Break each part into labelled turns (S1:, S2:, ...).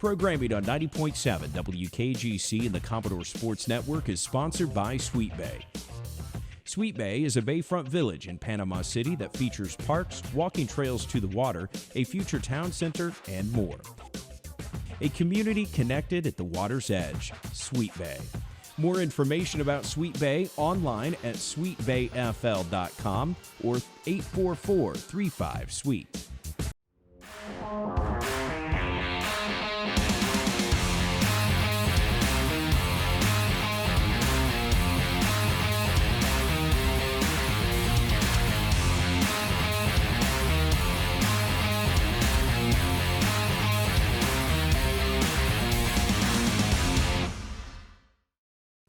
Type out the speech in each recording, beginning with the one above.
S1: Programming on 90.7 WKGC and the Commodore Sports Network is sponsored by Sweet Bay. Sweet Bay is a bayfront village in Panama City that features parks, walking trails to the water, a future town center, and more. A community connected at the water's edge, Sweet Bay. More information about Sweet Bay online at sweetbayfl.com or 844-35-SWEET.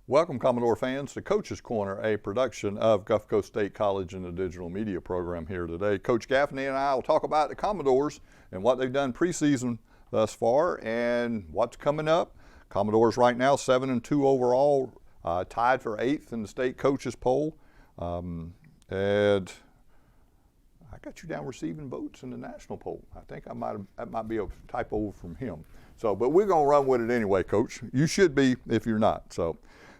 S2: Welcome, Commodore fans, to Coach's Corner, a production of Gulf Coast State College and the digital media program here today. Coach Gaffney and I will talk about the Commodores and what they've done preseason thus far and what's coming up. Commodores right now 7-2 overall, tied for 8th in the state coaches poll. And I got you down receiving votes in the national poll. I think that might be a typo from him. So, but we're going to run with it anyway, Coach. You should be if you're not.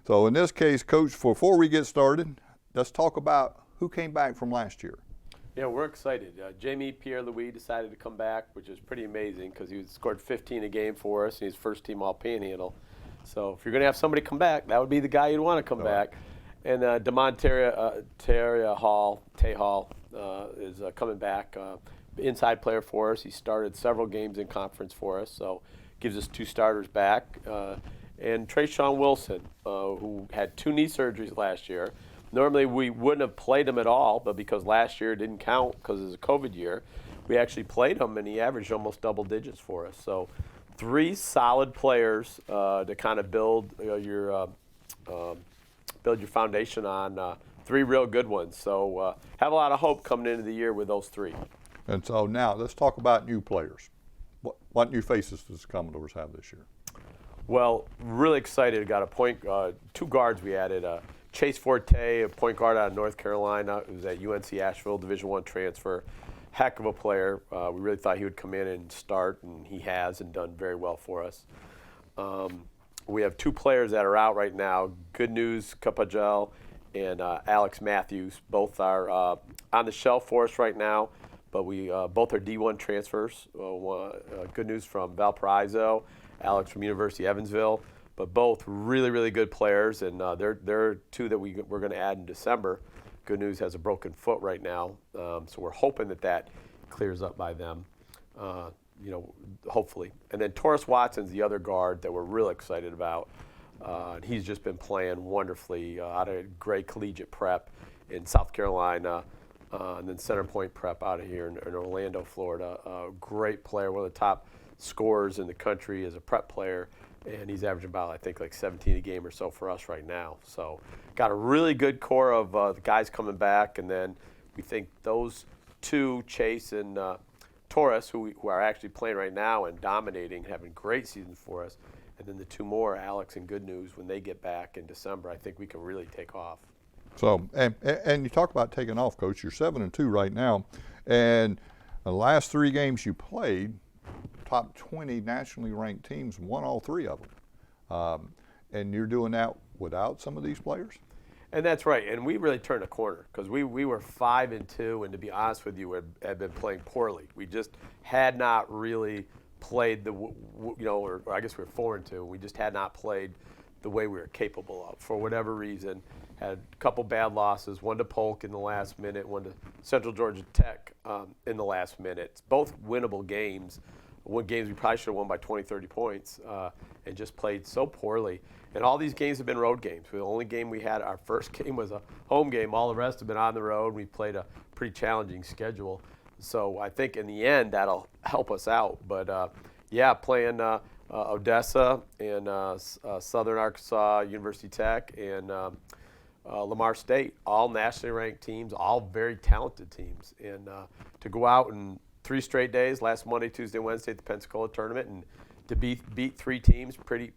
S2: So in this case, Coach, before we get started, let's talk about who came back from last year.
S3: Yeah, we're excited. Jamie Pierre-Louis decided to come back, which is pretty amazing because he scored 15 a game for us, and he's first team all Panhandle. So if you're going to have somebody come back, that would be the guy you'd want to come back. And Damon Hall is coming back, inside player for us. He started several games in conference for us, so gives us 2 starters back. And Trayshawn Wilson, who had 2 knee surgeries last year. Normally we wouldn't have played him at all, but because last year didn't count because it was a COVID year, we actually played him, and he averaged almost double digits for us. So 3 solid players to kind of build your foundation on. 3 real good ones. So have a lot of hope coming into the year with those 3.
S2: And so now let's talk about new players. What new faces does the Commodores have this year?
S3: Well, really excited. Got a 2 guards we added. Chase Forte, a point guard out of North Carolina, who's at UNC Asheville, Division I transfer. Heck of a player. We really thought he would come in and start, and he has and done very well for us. We have 2 players that are out right now. Good News Kapajel and Alex Matthews. Both are on the shelf for us right now, but we both are D1 transfers. Good News from Valparaiso, Alex from University of Evansville, but both really, really good players, and they're 2 that we're going to add in December. Good News has a broken foot right now, so we're hoping that clears up by them, hopefully. And then Taurus Watson's the other guard that we're real excited about. He's just been playing wonderfully out of Gray Collegiate Prep in South Carolina, and then Center Point Prep out of here in Orlando, Florida. Great player, one of the top scorers in the country as a prep player, and he's averaging about, I think, like 17 a game or so for us right now. So got a really good core of the guys coming back, and then we think those 2, Chase and Taurus, who are actually playing right now and dominating, having great seasons for us, and then the 2 more, Alex and Good News, when they get back in December, I think we can really take off.
S2: So, and you talk about taking off, Coach. You're 7-2 right now, and the last 3 games you played, top 20 nationally ranked teams won all 3 of them. And you're doing that without some of these players?
S3: And that's right. And we really turned a corner because we were 5-2, and to be honest with you, had been playing poorly. We just had not really played or I guess we were 4-2. We just had not played the way we were capable of for whatever reason. Had a couple bad losses, one to Polk in the last minute, one to Central Georgia Tech in the last minute. Both winnable games. Games we probably should have won by 20, 30 points, and just played so poorly. And all these games have been road games. The only game we had, our first game was a home game. All the rest have been on the road. We played a pretty challenging schedule. So I think in the end that'll help us out. But playing Odessa and Southern Arkansas, University Tech, and Lamar State, all nationally ranked teams, all very talented teams. And to go out and 3 straight days, last Monday, Tuesday, Wednesday at the Pensacola tournament, and to beat 3 teams pretty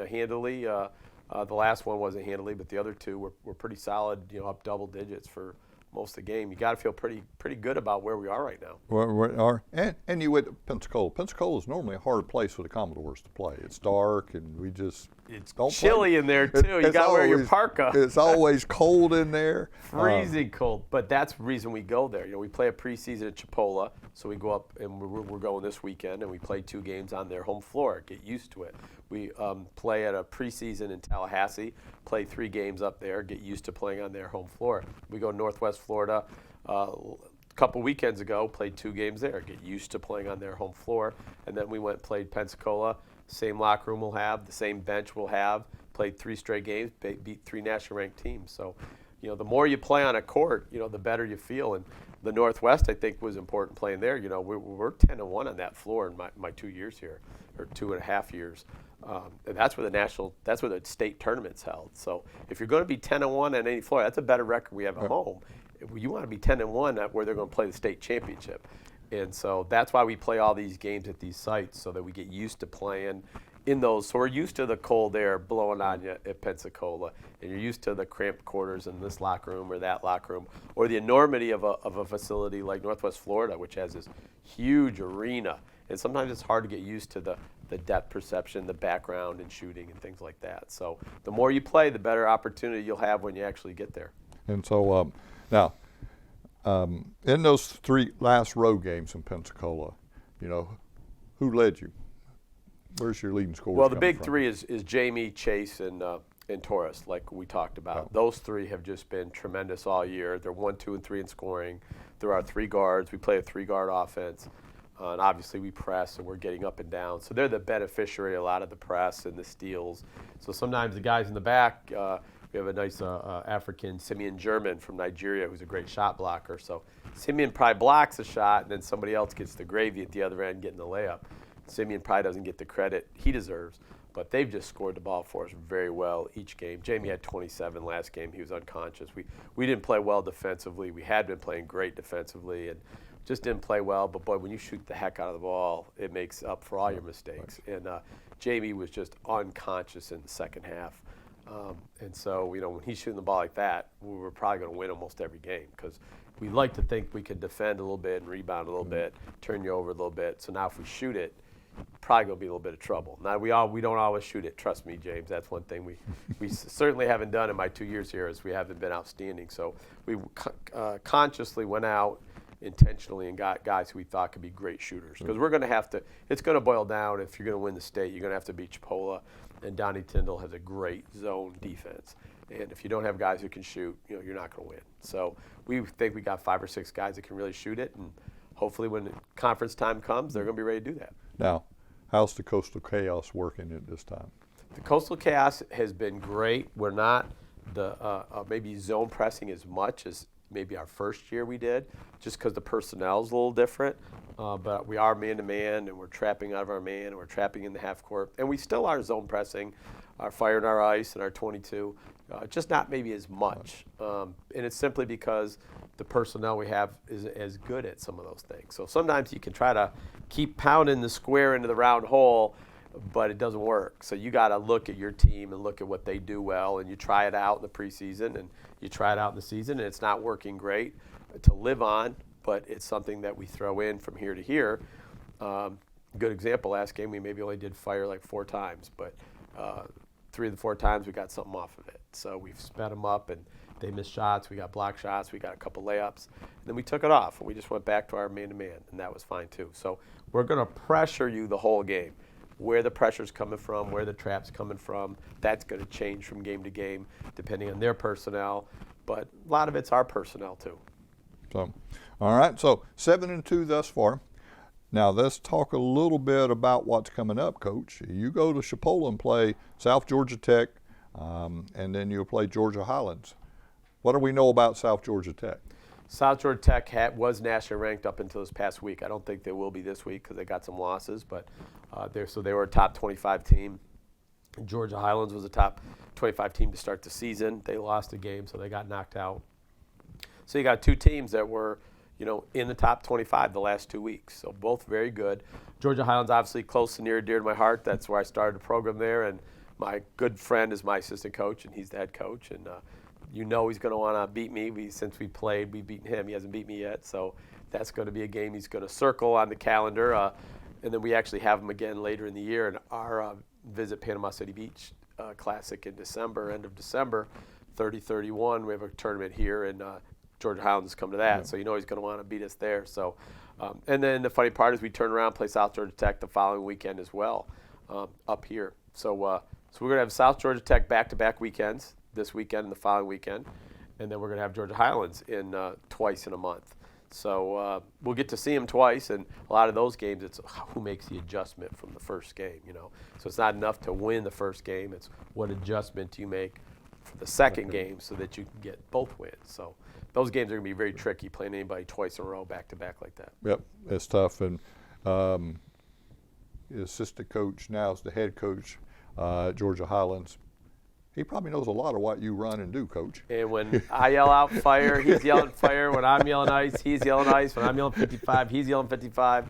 S3: handily. The last one wasn't handily, but the other 2 were pretty solid, up double digits for most of the game. You got to feel pretty good about where we are right now.
S2: And you went to Pensacola. Pensacola is normally a hard place for the Commodores to play. It's dark, and we just don't
S3: chilly
S2: play.
S3: in there too. You got to wear your parka.
S2: It's always cold in there.
S3: Freezing cold, but that's the reason we go there. We play a preseason at Chipola, so we go up, and we're going this weekend, and we play 2 games on their home floor. Get used to it. We play at a preseason in Tallahassee, play 3 games up there, get used to playing on their home floor. We go to Northwest Florida a couple weekends ago, played 2 games there, get used to playing on their home floor. And then we went and played Pensacola, same locker room we'll have, the same bench we'll have, played 3 straight games, beat 3 national ranked teams. So, the more you play on a court, the better you feel. And the Northwest, I think, was important playing there. We're 10-1 on that floor in my 2 years here, or 2.5 years. And that's where the state tournament's held. So if you're going to be 10-1 on any floor, that's a better record we have at home. You want to be 10-1 where they're going to play the state championship. And so that's why we play all these games at these sites, so that we get used to playing in those. So we're used to the cold air blowing on you at Pensacola, and you're used to the cramped quarters in this locker room or that locker room, or the enormity of a facility like Northwest Florida, which has this huge arena. And sometimes it's hard to get used to the depth perception, the background, and shooting and things like that. So the more you play, the better opportunity you'll have when you actually get there.
S2: And so now, in those 3 last road games in Pensacola, who led you? Where's your leading scorers?
S3: Well, the big
S2: from?
S3: 3 is Jamie, Chase, and Torres, like we talked about. Those 3 have just been tremendous all year. They're 1, 2, and 3 in scoring. There are 3 guards. We play a 3-guard offense. And obviously we press, and we're getting up and down. So they're the beneficiary of a lot of the press and the steals. So sometimes the guys in the back, we have a nice African, Simeon German from Nigeria, who's a great shot blocker. So Simeon probably blocks a shot, and then somebody else gets the gravy at the other end getting the layup. Simeon probably doesn't get the credit he deserves, but they've just scored the ball for us very well each game. Jamie had 27 last game. He was unconscious. We didn't play well defensively. We had been playing great defensively, and just didn't play well. But, boy, when you shoot the heck out of the ball, it makes up for all your mistakes. And Jamie was just unconscious in the second half. And so, when he's shooting the ball like that, we were probably going to win almost every game, because we like to think we could defend a little bit and rebound a little bit, turn you over a little bit. So now if we shoot it, probably going to be a little bit of trouble. Now, we don't always shoot it. Trust me, James. That's one thing we certainly haven't done in my 2 years here, is we haven't been outstanding. So we consciously went out intentionally and got guys who we thought could be great shooters, because we're going to have to. It's going to boil down, if you're going to win the state, you're going to have to beat Chipola, and Donnie Tyndall has a great zone defense. And if you don't have guys who can shoot, you're not going to win. So we think we got 5 or 6 guys that can really shoot it, and hopefully when conference time comes, they're going to be ready to do that.
S2: Now, how's the Coastal Chaos working at this time?
S3: The Coastal Chaos has been great. We're not maybe zone pressing as much as maybe our first year we did, just because the personnel's a little different. But we are man-to-man, and we're trapping out of our man, and we're trapping in the half court. And we still are zone pressing, our fire and our ice and our 22, just not maybe as much. And it's simply because the personnel we have is as good at some of those things. So sometimes you can try to keep pounding the square into the round hole, but it doesn't work. So you got to look at your team and look at what they do well, and you try it out in the preseason, and you try it out in the season, and it's not working great to live on, but it's something that we throw in from here to here. Good example, last game we maybe only did fire like 4 times, but 3 of the 4 times we got something off of it. So we've sped them up, and they missed shots. We got block shots. We got a couple layups. And then we took it off, and we just went back to our man-to-man, and that was fine too. So we're going to pressure you the whole game. Where the pressure's coming from, where the trap's coming from, that's going to change from game to game depending on their personnel. But a lot of it's our personnel too.
S2: So, all right, so 7-2 thus far. Now let's talk a little bit about what's coming up, Coach. You go to Chipola and play South Georgia Tech, and then you'll play Georgia Highlands. What do we know about South Georgia Tech?
S3: South Georgia Tech was nationally ranked up until this past week. I don't think they will be this week because they got some losses, but they were a top 25 team. Georgia Highlands was a top 25 team to start the season. They lost a game, so they got knocked out. So you got 2 teams that were, in the top 25 the last 2 weeks. So both very good. Georgia Highlands obviously close and near and dear to my heart. That's where I started the program there, and my good friend is my assistant coach, and he's the head coach. And You know he's going to want to beat me. Since we played, we've beaten him. He hasn't beat me yet, so that's going to be a game he's going to circle on the calendar. And then we actually have him again later in the year in our Visit Panama City Beach Classic in December, end of December, 30-31. We have a tournament here, and Georgia Highlands come to that, so you know he's going to want to beat us there. So, and then the funny part is we turn around and play South Georgia Tech the following weekend as well, up here. So we're going to have South Georgia Tech back-to-back weekends, this weekend and the following weekend, and then we're going to have Georgia Highlands in twice in a month. So we'll get to see them twice, and a lot of those games, it's who makes the adjustment from the first game, you know. So it's not enough to win the first game. It's what adjustment do you make for the second game so that you can get both wins. So those games are going to be very tricky, playing anybody twice in a row back-to-back like that.
S2: Yep, it's tough. And the assistant coach now is the head coach at Georgia Highlands. He probably knows a lot of what you run and do, Coach.
S3: And when I yell out fire, he's yelling fire. When I'm yelling ice, he's yelling ice. When I'm yelling 55, he's yelling 55.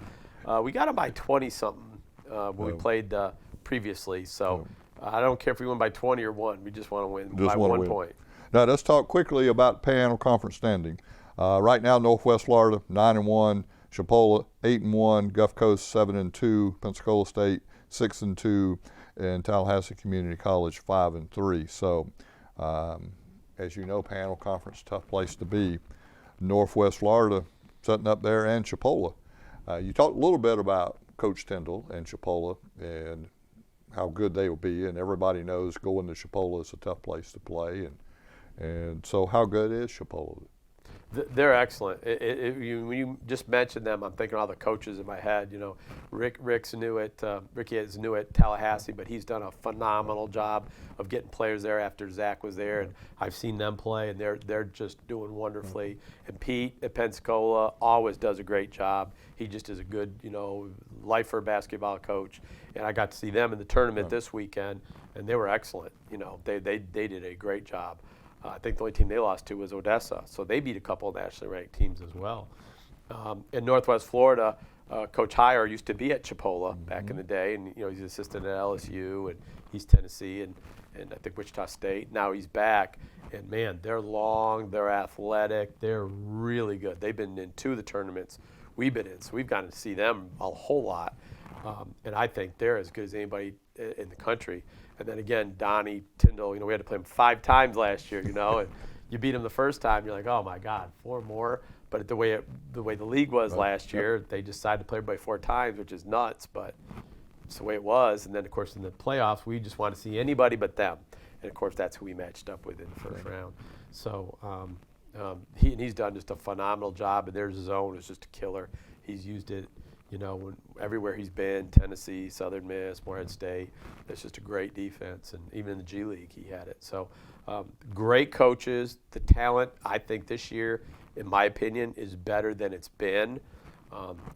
S3: We got him by 20-something when we played previously. So I don't care if we win by 20 or 1. We just want to win by 1 point.
S2: Now let's talk quickly about Panhandle Conference standing. Right now, Northwest Florida 9-1, Chipola 8-1, Gulf Coast 7-2, Pensacola State 6-2. And Tallahassee Community College 5-3. So, as you know, Panhandle Conference, tough place to be. Northwest Florida sitting up there, and Chipola. You talked a little bit about Coach Tyndall and Chipola and how good they will be, and everybody knows going to Chipola is a tough place to play. And so, how good is Chipola?
S3: They're excellent. When you just mentioned them, I'm thinking of all the coaches in my head. You know, Ricky is new at Tallahassee, but he's done a phenomenal job of getting players there after Zach was there, and I've seen them play, and they're just doing wonderfully. And Pete at Pensacola always does a great job. He just is a good, lifer basketball coach, and I got to see them in the tournament this weekend, and they were excellent. You know, they did a great job. I think the only team they lost to was Odessa, so they beat a couple of nationally ranked teams as well. In Northwest Florida, Coach Heyer used to be at Chipola back in the day, and he's an assistant at LSU, and he's Tennessee, and I think Wichita State. Now he's back, and man, they're long, they're athletic, they're really good. They've been in 2 of the tournaments we've been in, so we've gotten to see them a whole lot, and I think they're as good as anybody in the country. And then again, Donnie Tyndall, we had to play him 5 times last year, and you beat him the first time, you're like, oh my God, 4 more. But the way the league was last year, they decided to play everybody 4 times, which is nuts, but it's the way it was. And then, of course, in the playoffs, we just want to see anybody but them. And, of course, that's who we matched up with in the first round. So he's done just a phenomenal job, and their zone is just a killer. He's used it, everywhere he's been, Tennessee, Southern Miss, Morehead State. It's just a great defense, and even in the G League he had it. So great coaches. The talent, I think this year, in my opinion, is better than it's been.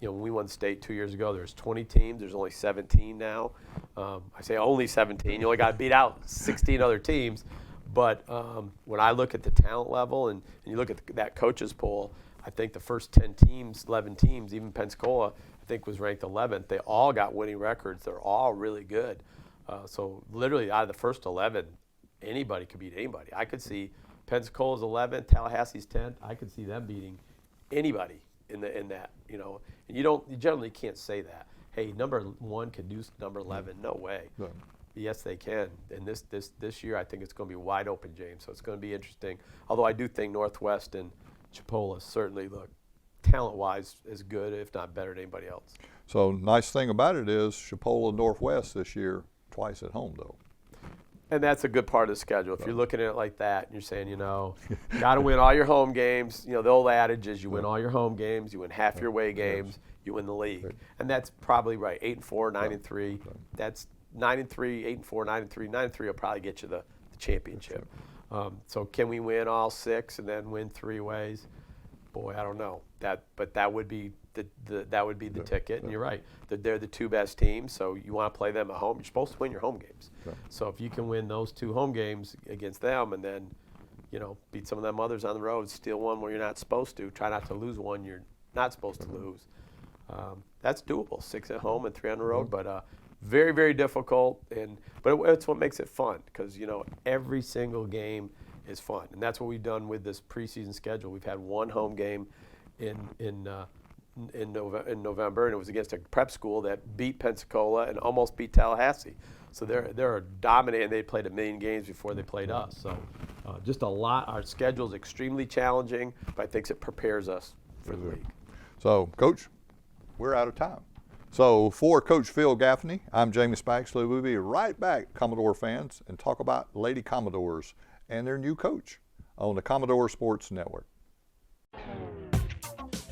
S3: When we won state 2 years ago, there was 20 teams. There's only 17 now. I say only 17. You only got to beat out 16 other teams. But when I look at the talent level and you look at that coaches pool, I think the first 10 teams, 11 teams, even Pensacola, I think was ranked 11th. They all got winning records. They're all really good. So literally out of the first 11, anybody could beat anybody. I could see Pensacola's 11th, Tallahassee's 10th. I could see them beating anybody in that. And you generally can't say that. Hey, number 1 can do number 11. No way. No. Yes, they can. And this year, I think it's going to be wide open, James. So it's going to be interesting. Although I do think Northwest and Chipola certainly look talent-wise as good, if not better than anybody else.
S2: So nice thing about it is Chipola Northwest this year twice at home, though.
S3: And that's a good part of the schedule. If you're looking at it like that, and you're saying, got to win all your home games. The old adage is you win all your home games, you win half your away games, you win the league. Right. And that's probably right. 8-4, 9-3. That's 9-3, 8-4, 9-3. 9-3 will probably get you the championship. So can we win all 6 and then win 3 ways? Boy, I don't know. But that would be the ticket. And you're right. They're the 2 best teams, so you want to play them at home. You're supposed to win your home games. Yeah. So if you can win those 2 home games against them and then, beat some of them others on the road, steal one where you're not supposed to, try not to lose one you're not supposed to lose. That's doable. 6 at home and 3 on the road, but very, very difficult. But it's what makes it fun because every single game is fun. And that's what we've done with this preseason schedule. We've had one home game in November, and it was against a prep school that beat Pensacola and almost beat Tallahassee. So they're dominating. They played 1 million games before they played us. So just a lot. Our schedule is extremely challenging, but I think it prepares us for the league.
S2: So, Coach, we're out of time. So for Coach Phil Gaffney, I'm Jamie Spaxley. We'll be right back, Commodore fans, and talk about Lady Commodores and their new coach on the Commodore Sports Network.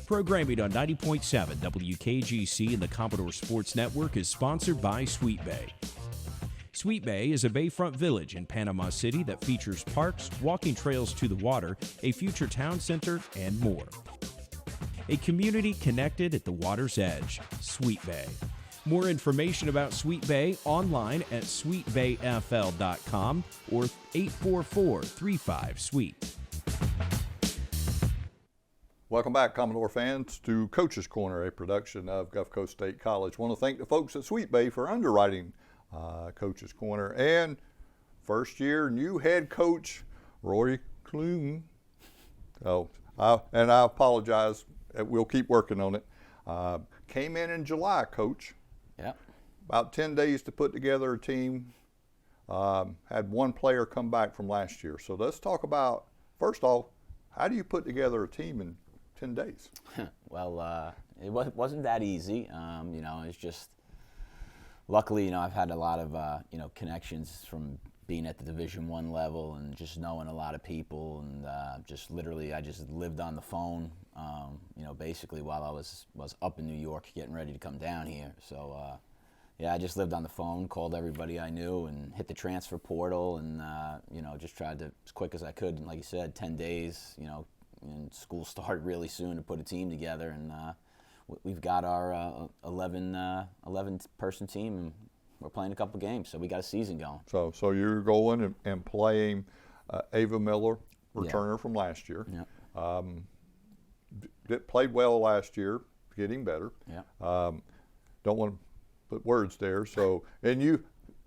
S1: Programming on 90.7 WKGC and the Commodore Sports Network is sponsored by Sweet Bay. Sweet Bay is a bayfront village in Panama City that features parks, walking trails to the water, a future town center, and more. A community connected at the water's edge, Sweet Bay. More information about Sweet Bay online at sweetbayfl.com or 844-35-SWEET.
S2: Welcome back, Commodore fans, to Coach's Corner, a production of Gulf Coast State College. I want to thank the folks at Sweet Bay for underwriting Coach's Corner, and first-year new head coach Rory Kuhn. And I apologize. We'll keep working on it. Came in July, Coach.
S4: Yeah.
S2: About 10 days to put together a team. Had one player come back from last year. So let's talk about, first off, how do you put together a team in 10 days?
S4: Well, it wasn't that easy. It's just, luckily, I've had a lot of, connections from being at the Division I level and just knowing a lot of people, and just literally I just lived on the phone, basically while I was up in New York getting ready to come down here. So, I just lived on the phone, called everybody I knew, and hit the transfer portal, and, just tried to, as quick as I could, and like you said, 10 days, and school started really soon to put a team together, and we've got our 11-person team, and we're playing a couple games, so we got a season going.
S2: So you're going and playing Ava Miller, returner from last year.
S4: Yeah.
S2: Played well last year, getting better.
S4: Yeah.
S2: Don't want to put words there. So, and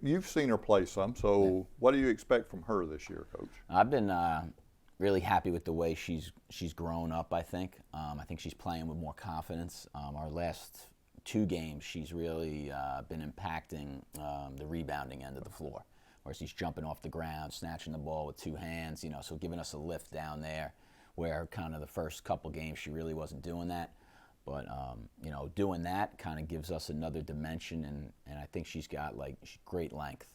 S2: you've seen her play some. So, what do you expect from her this year, Coach?
S4: I've been really happy with the way she's grown up. I think she's playing with more confidence. Our last 2 games, she's really been impacting the rebounding end of the floor, where she's jumping off the ground, snatching the ball with 2 hands, so giving us a lift down there, where kind of the first couple games she really wasn't doing that. But, doing that kind of gives us another dimension, and I think she's got, great length.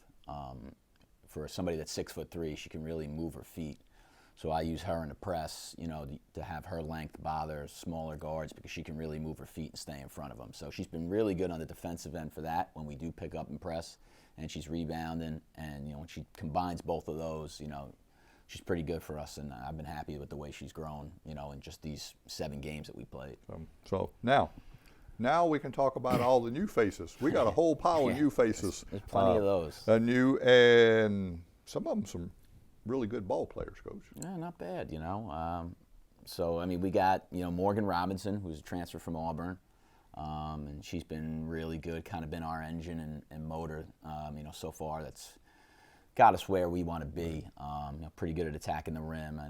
S4: For somebody that's 6'3", she can really move her feet. So I use her in the press, to have her length bother smaller guards, because she can really move her feet and stay in front of them. So she's been really good on the defensive end for that when we do pick up and press, and she's rebounding. And, when she combines both of those, she's pretty good for us. And I've been happy with the way she's grown, in just these 7 games that we played.
S2: So now we can talk about all the new faces. We got a whole pile of new faces.
S4: There's plenty of those.
S2: And some of them some really good ball players, Coach.
S4: Yeah, not bad, we got, Morgan Robinson, who's a transfer from Auburn, and she's been really good, kind of been our engine and motor, so far. That's got us where we want to be. Pretty good at attacking the rim.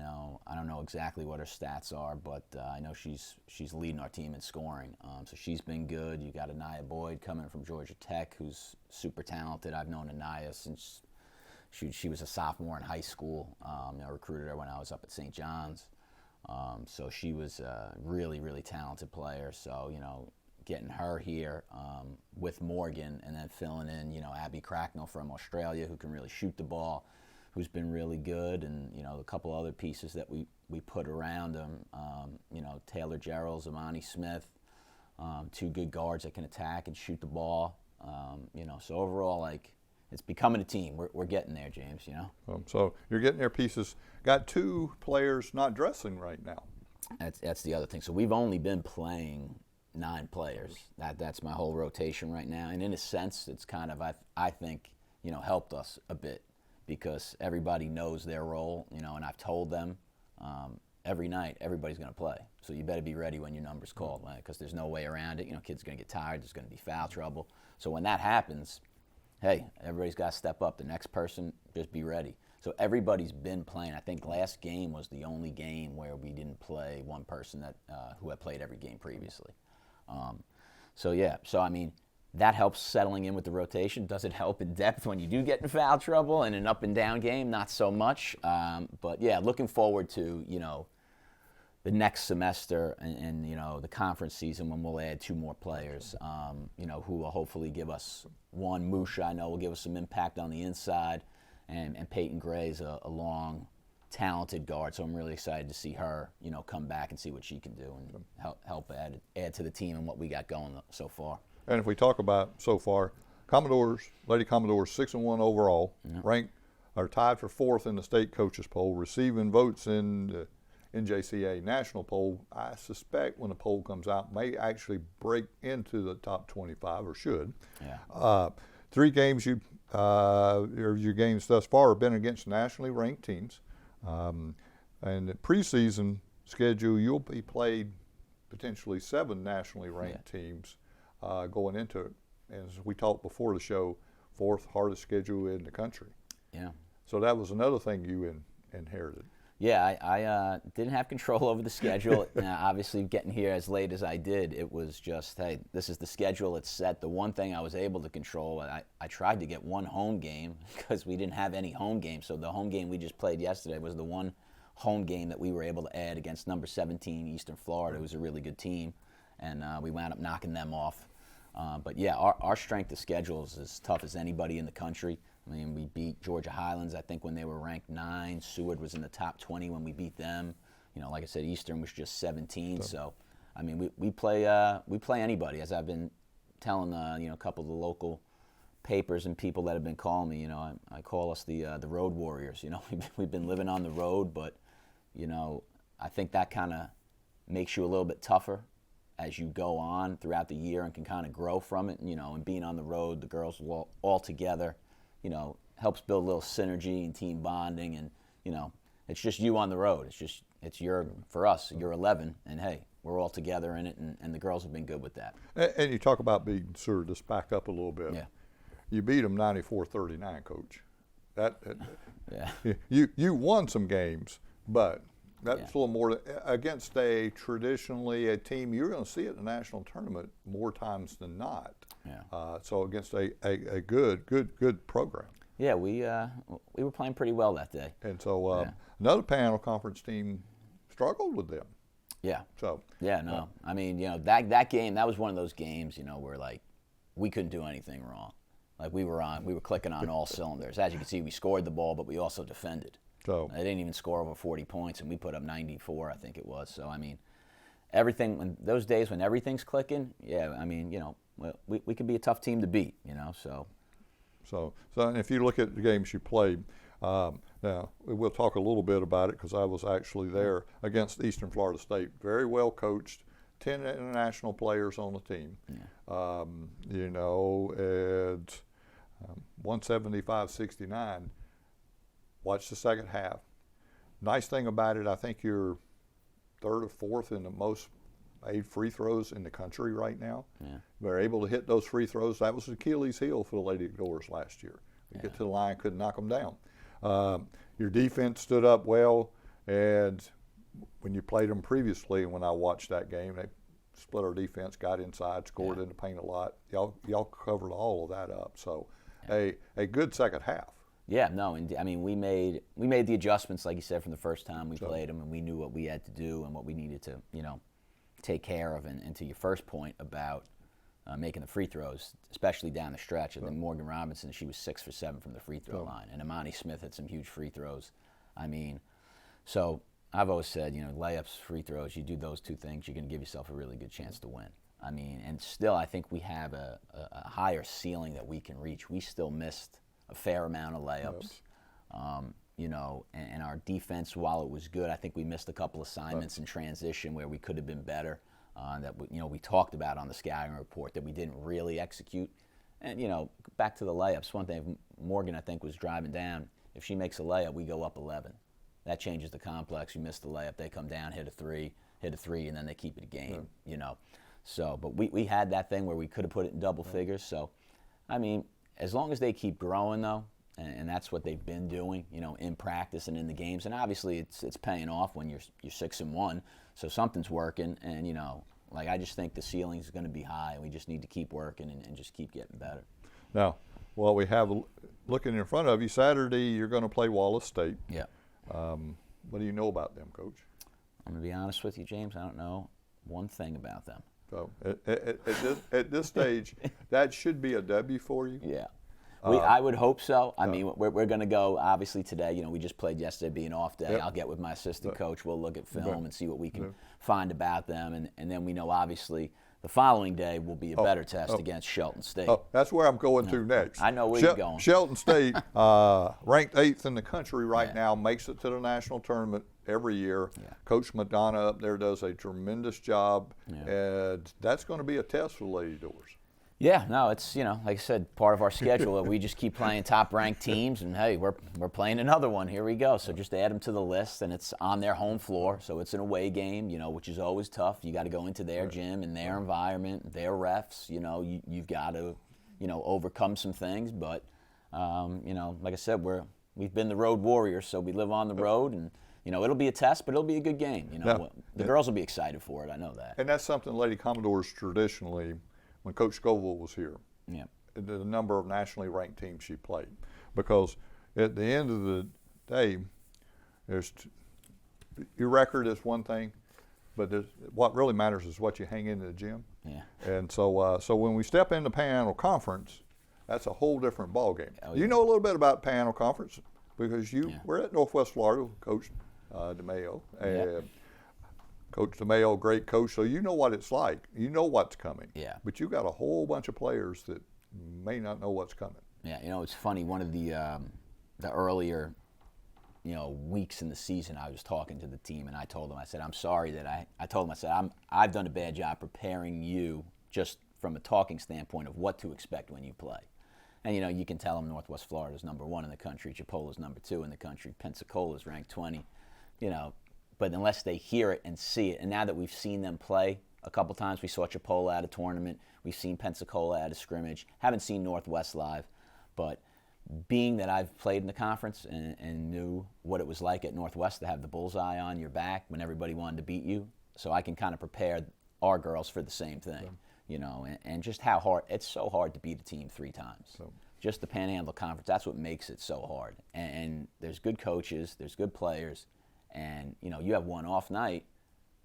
S4: I don't know exactly what her stats are, but I know she's leading our team in scoring. So she's been good. You got Anaya Boyd coming from Georgia Tech, who's super talented. I've known Anaya since she was a sophomore in high school. I recruited her when I was up at St. John's. So she was a really, really talented player. So, getting her here with Morgan, and then filling in, Abby Cracknell from Australia, who can really shoot the ball, who's been really good, and, a couple other pieces that we put around them, Taylor Gerald, Zamani Smith, 2 good guards that can attack and shoot the ball. So overall, it's becoming a team. We're getting there, James,
S2: So you're getting their pieces. Got 2 players not dressing right now.
S4: That's the other thing. So we've only been playing 9 players. That's my whole rotation right now. And in a sense, it's kind of, I think, helped us a bit, because everybody knows their role, and I've told them every night everybody's going to play. So you better be ready when your number's called, because there's no way around it. Kids are going to get tired. There's going to be foul trouble. So when that happens, hey, everybody's got to step up. The next person, just be ready. So everybody's been playing. I think last game was the only game where we didn't play one person that who had played every game previously. So I mean, that helps settling in with the rotation. Does it help in depth when you do get in foul trouble and an up and down game? Not so much. But yeah, looking forward to, the next semester and the conference season when we'll add 2 more players, who will hopefully give us one. Musha, I know, will give us some impact on the inside, and Peyton Gray's a long, talented guard, so I'm really excited to see her, come back and see what she can do and help add to the team and what we got going so far.
S2: And if we talk about so far, Lady Commodores 6-1 overall, ranked or tied for 4th in the state coaches poll, receiving votes in the NJCA national poll. I suspect when the poll comes out, may actually break into the top 25 or should.
S4: Yeah.
S2: 3 games your games thus far have been against nationally ranked teams. And the preseason schedule, you'll be played potentially 7 nationally ranked teams going into it. As we talked before the show, 4th hardest schedule in the country.
S4: Yeah.
S2: So that was another thing you inherited.
S4: Yeah, I didn't have control over the schedule. Obviously, getting here as late as I did, it was just, hey, this is the schedule, it's set. The one thing I was able to control, I tried to get one home game because we didn't have any home games. So the home game we just played yesterday was the one home game that we were able to add against number 17 Eastern Florida. It was a really good team, and we wound up knocking them off. But yeah, our strength of schedule is as tough as anybody in the country. I mean, we beat Georgia Highlands, I think, when they were ranked 9. Seward was in the top 20 when we beat them. Like I said, Eastern was just 17. So, I mean, we play anybody. As I've been telling, a couple of the local papers and people that have been calling me, I call us the Road Warriors. We've been living on the road, but, I think that kind of makes you a little bit tougher as you go on throughout the year and can kind of grow from it. And being on the road, the girls all together, helps build a little synergy and team bonding, and it's just you on the road. For us, you're 11, and hey, we're all together in it, and the girls have been good with that.
S2: And you talk about being sure, just back up a little bit.
S4: Yeah.
S2: You beat them 94-39, Coach.
S4: Yeah.
S2: You won some games, but that's a little more against a team you're going to see at the national tournament more times than not.
S4: Yeah.
S2: So against a good program.
S4: Yeah, we were playing pretty well that day.
S2: And so another Panhandle Conference team struggled with them.
S4: Yeah.
S2: So.
S4: Yeah, no. I mean, that game, that was one of those games, where like we couldn't do anything wrong. Like we were clicking on all cylinders. As you can see, we scored the ball, but we also defended.
S2: So
S4: they didn't even score over 40 points, and we put up 94, I think it was. So I mean, everything when those days when everything's clicking, yeah. I mean, we could be a tough team to beat. So
S2: and if you look at the games you played, now we'll talk a little bit about it because I was actually there against Eastern Florida State. Very well coached, 10 international players on the team.
S4: Yeah.
S2: And 175-69. Watch the second half. Nice thing about it, I think you're 3rd or 4th in the most made free throws in the country right now.
S4: Yeah.
S2: They're able to hit those free throws. That was Achilles' heel for the Lady Doors last year. You get to the line, couldn't knock them down. Your defense stood up well, and when you played them previously, when I watched that game, they split our defense, got inside, scored in the paint a lot. Y'all covered all of that up. So a good second half.
S4: Yeah, no, and I mean we made the adjustments, like you said, from the first time we played them, and we knew what we had to do and what we needed to, take care of. And to your first point about making the free throws, especially down the stretch, and then Morgan Robinson, she was 6 for 7 from the free throw line, and Imani Smith had some huge free throws. I mean, so I've always said, layups, free throws, you do those 2 things, you're going to give yourself a really good chance to win. I mean, and still, I think we have a higher ceiling that we can reach. We still missed a fair amount of layups, and our defense, while it was good, I think we missed a couple assignments in transition where we could have been better. That we talked about on the scouting report that we didn't really execute. And back to the layups. One thing Morgan, I think, was driving down. If she makes a layup, we go up 11. That changes the complex. You miss the layup, they come down, hit a three, and then they keep it a game. So, but we had that thing where we could have put it in double figures. So, I mean, as long as they keep growing, though, and that's what they've been doing, in practice and in the games. And obviously, it's paying off when you're 6-1, so something's working. And I just think the ceiling is going to be high, and we just need to keep working and just keep getting better.
S2: Now, what we have looking in front of you, Saturday, you're going to play Wallace State.
S4: Yeah.
S2: What do you know about them, Coach?
S4: I'm going to be honest with you, James. I don't know one thing about them.
S2: So at this stage, that should be a W for you.
S4: Yeah. I would hope so. I mean, we're going to go, obviously, today. We just played yesterday, being off day.
S2: Yep.
S4: I'll get with my assistant coach. We'll look at film and see what we can find about them. And then we know, obviously, the following day will be a better test against Shelton State.
S2: Oh, that's where I'm going to next.
S4: I know where you're going.
S2: Shelton State, ranked 8th in the country right now, makes it to the national tournament every year.
S4: Yeah.
S2: Coach Madonna up there does a tremendous job,
S4: Yeah.
S2: and that's going to be a test for the Lady Doors.
S4: Yeah, no, it's, like I said, part of our schedule. We just keep playing top-ranked teams, and, hey, we're playing another one. Here we go. So just add them to the list, and it's on their home floor. So it's an away game, which is always tough. You got to go into their gym and their environment, their refs. You've got to, overcome some things. But, like I said, we've been the road warriors, so we live on the road, and it'll be a test, but it'll be a good game. The girls will be excited for it. I know that.
S2: And that's something Lady Commodores traditionally, when Coach Scoville was here, the number of nationally ranked teams she played. Because at the end of the day, your record is one thing, but what really matters is what you hang in the gym.
S4: Yeah.
S2: And so when we step into Panhandle Conference, that's a whole different ballgame.
S4: Oh,
S2: You know a little bit about Panhandle Conference because you were at Northwest Florida with Coach DeMayo. And Coach DeMayo, great coach, so you know what it's like. You know what's coming.
S4: Yeah.
S2: But you got a whole bunch of players that may not know what's coming.
S4: Yeah, it's funny. One of the earlier, weeks in the season, I was talking to the team, and I told them, I said, I'm sorry that I told them, I said, I've done a bad job preparing you just from a talking standpoint of what to expect when you play. And, you can tell them Northwest Florida is number 1 in the country, Chipola's number 2 in the country, Pensacola is ranked 20, But unless they hear it and see it, and now that we've seen them play a couple times, we saw Chipola at a tournament, we've seen Pensacola at a scrimmage, haven't seen Northwest live, but being that I've played in the conference and knew what it was like at Northwest to have the bullseye on your back when everybody wanted to beat you, so I can kind of prepare our girls for the same thing, and just how hard, it's so hard to beat a team 3 times. Just the Panhandle Conference, that's what makes it so hard. And there's good coaches, there's good players, and you have one off night,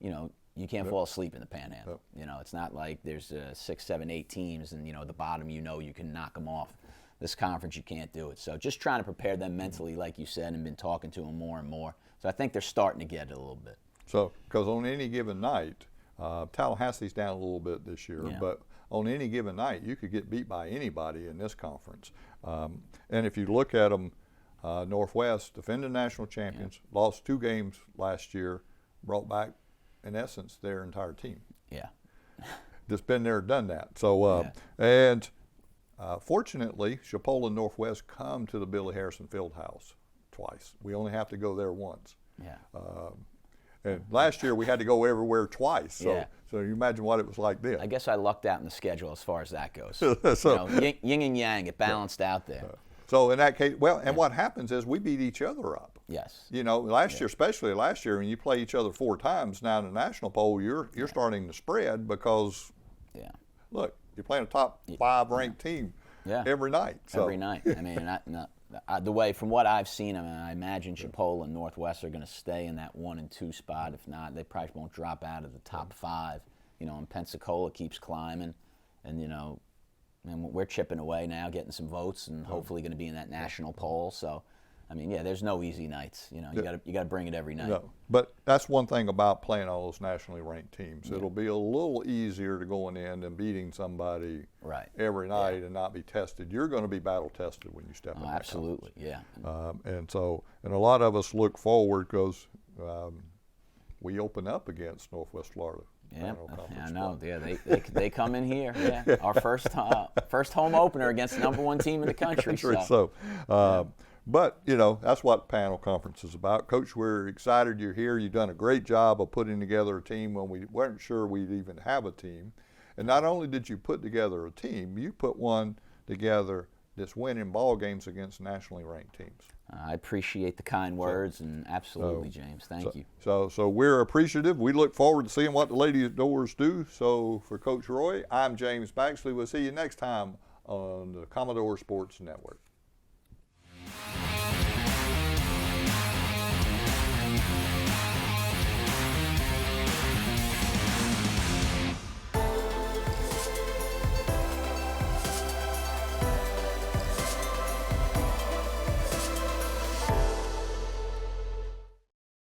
S4: you can't fall asleep in the Panhandle. It's not like there's 6, 7, 8 teams, and the bottom you can knock them off. This conference you can't do it. So just trying to prepare them mentally, like you said, and been talking to them more and more. So I think they're starting to get it a little bit.
S2: So because on any given night, Tallahassee's down a little bit this year, but on any given night you could get beat by anybody in this conference. And if you look at them, Northwest, defending national champions, lost 2 games last year, brought back, in essence, their entire team.
S4: Yeah.
S2: Just been there, done that. So, fortunately, Chipola and Northwest come to the Billy Harrison Fieldhouse twice. We only have to go there once.
S4: Yeah.
S2: And last year we had to go everywhere twice. So, so you imagine what it was like then.
S4: I guess I lucked out in the schedule as far as that goes.
S2: So,
S4: yin and yang, it balanced out there.
S2: So in that case, and what happens is we beat each other up.
S4: Yes.
S2: Last year, especially last year, when you play each other 4 times now in the national poll, you're starting to spread because, look, you're playing a top 5 ranked team every night. So.
S4: Every night. I mean, the way, from what I've seen, I imagine Chipola and Northwest are going to stay in that 1 and 2 spot. If not, they probably won't drop out of the top 5. And Pensacola keeps climbing, and and we're chipping away now, getting some votes, and hopefully going to be in that national poll. So, I mean, there's no easy nights. You got to bring it every night.
S2: No, but that's one thing about playing all those nationally ranked teams. It'll be a little easier to going in and beating somebody every night and not be tested. You're going to be battle tested when you step in.
S4: Absolutely, yeah.
S2: And a lot of us look forward because we open up against Northwest Florida.
S4: Yeah, I know. Yeah, they come in here. Yeah, our first home opener against the number 1 team in the country.
S2: But that's what Panhandle Conference is about. Coach, we're excited you're here. You've done a great job of putting together a team when we weren't sure we'd even have a team. And not only did you put together a team, you put one together that's winning ball games against nationally ranked teams.
S4: I appreciate the kind words, and absolutely, James. Thank you.
S2: So we're appreciative. We look forward to seeing what the Lady Doors do. So for Coach Roy, I'm James Baxley. We'll see you next time on the Commodore Sports Network.